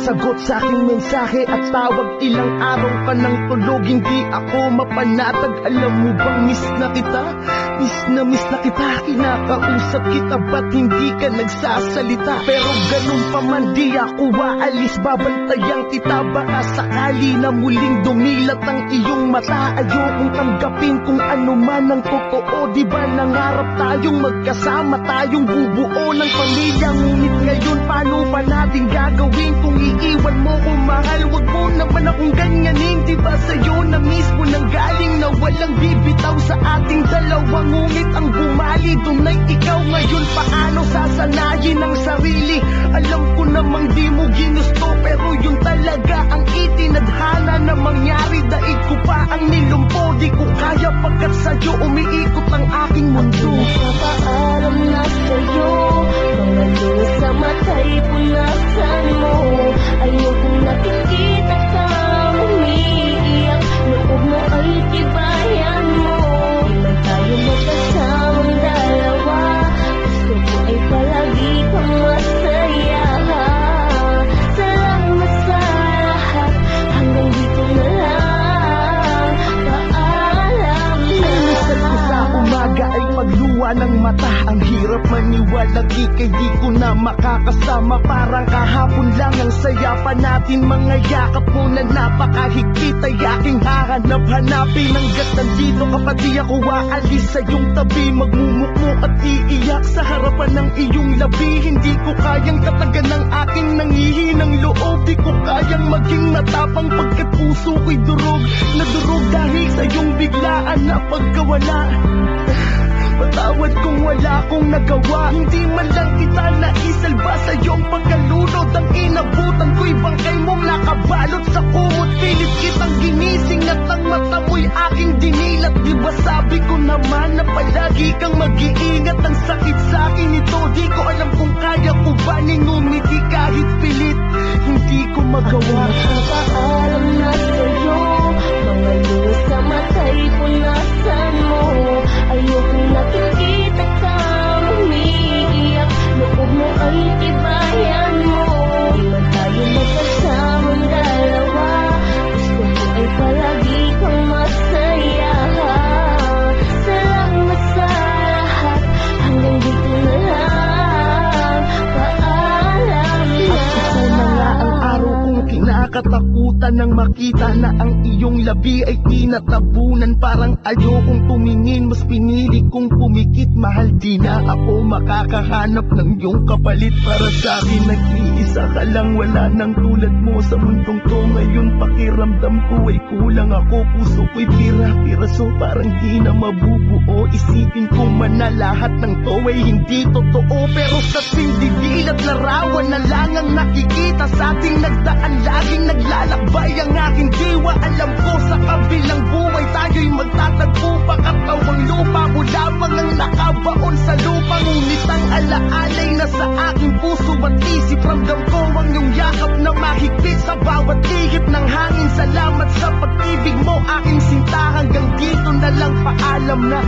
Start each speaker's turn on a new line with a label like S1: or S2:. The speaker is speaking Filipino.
S1: sagot sa aking mensahe at tawag. Ilang araw ka nang tulog, hindi ako mapanatag. Alam mo bang miss na kita? Miss na kita. Kinakausap kita, ba't hindi ka nagsasalita? Pero ganun pa man di ako aalis, babantayan kita. Baka sakali na muling dumilat ang iyong mata. Ayokong tanggapin kung ano man ang totoo. Di ba nangarap tayong magkasama, tayong bubuo ng pamilya? Ngunit ngayon paano pa natin gagawin kung iiwan mo ko, mahal? Wag mo naman akong ganyanin. Di ba sa'yo na mismo nang galing na walang bibitaw sa ating dalawa? Ngunit ang bumali doon ay ikaw. Ngayon paano sasanayin ang sarili? Alam ko namang di mo ginusto, pero yun talaga ang itinadhana na mangyari. Daig ko pa ang nilumpo, di ko kaya pagkat sa'yo umiikot ang aking mundo.
S2: Papaalam na sa'yo, mga lunas sa mata'y punasan mo. Ayokong nakikita kang umiiyak, loob mo ay tibayan mo. Di man tayo magkasamang dalawa, gusto ko ay palagi kang masaya. Salamat sa lahat, hanggang dito na lang. Paalam na.
S1: Minsan ko sa umaga ay magluwa ng mata. Ang hirap maniwala, ikay di ko na makakasama. Parang kahapon lang ang saya pa natin. Mga yakap mo na napakahigpit ay aking hahanap-hanapin. Hanggat nandito ka pa di ako aalis sa iyong tabi. Magmumukmo at iiyak sa harapan ng iyong labi. Hindi ko kayang katagan ng aking nangihinang loob. Di ko kayang maging matapang pagkat puso ko'y durog na durog dahil sa iyong biglaan na pagkawala. Patawad kung wala akong nagawa, hindi man lang kita naisalba sa iyong pagkalunod. Ang inabutan ko'y bangkay mong nakabalot sa kumot. Pilit kitang ginising at ang mata mo'y aking dinilat. Di ba sabi ko naman na palagi kang mag-iingat? Ang sakit sa akin ito, di ko alam kung kaya ko ba ning umiti kahit pilit. Hindi ko magawa.
S2: Papaalam na sa'yo, mga lunas sa mata'y punasan mo. Ayokong nakikita kang umiiyak, loob mo ay tibayan mo. Di man tayo magkasamang dalawa, gusto ko ay palagi kang masaya. Salamat sa lahat, hanggang dito na lang. Paalam na.
S1: At ito na nga ang araw kong kinakatakutan nang makita na ang iyong labi ay tinatabunan. Parang ayokong tumingin, mas pinili kong pumikit. Mahal, di na ako makakahanap ng iyong kapalit. Para sa akin nag-iisa ka lang, wala nang tulad mo sa mundong to. Ngayon pakiramdam ko ay kulang ako, puso ko'y pira-piraso, parang di na mabubuo. Isipin ko man na lahat ng to ay hindi totoo, pero sa sindidil at larawan na lang ang nakikita sa ating nagdaan. Laging naglalakbay ang aking diwa. Alam ko sa kabilang buhay tayo'y magtatagpo. Pakatawang lupa, lamang ang nakabaon sa lupa. Ngunit ang alaalay na sa aking puso at isip. Ramdam ko ang iyong yakap na mahigpit sa bawat ihip ng hangin. Salamat sa pag-ibig mo, aking sinta. Hanggang dito na lang, paalam na.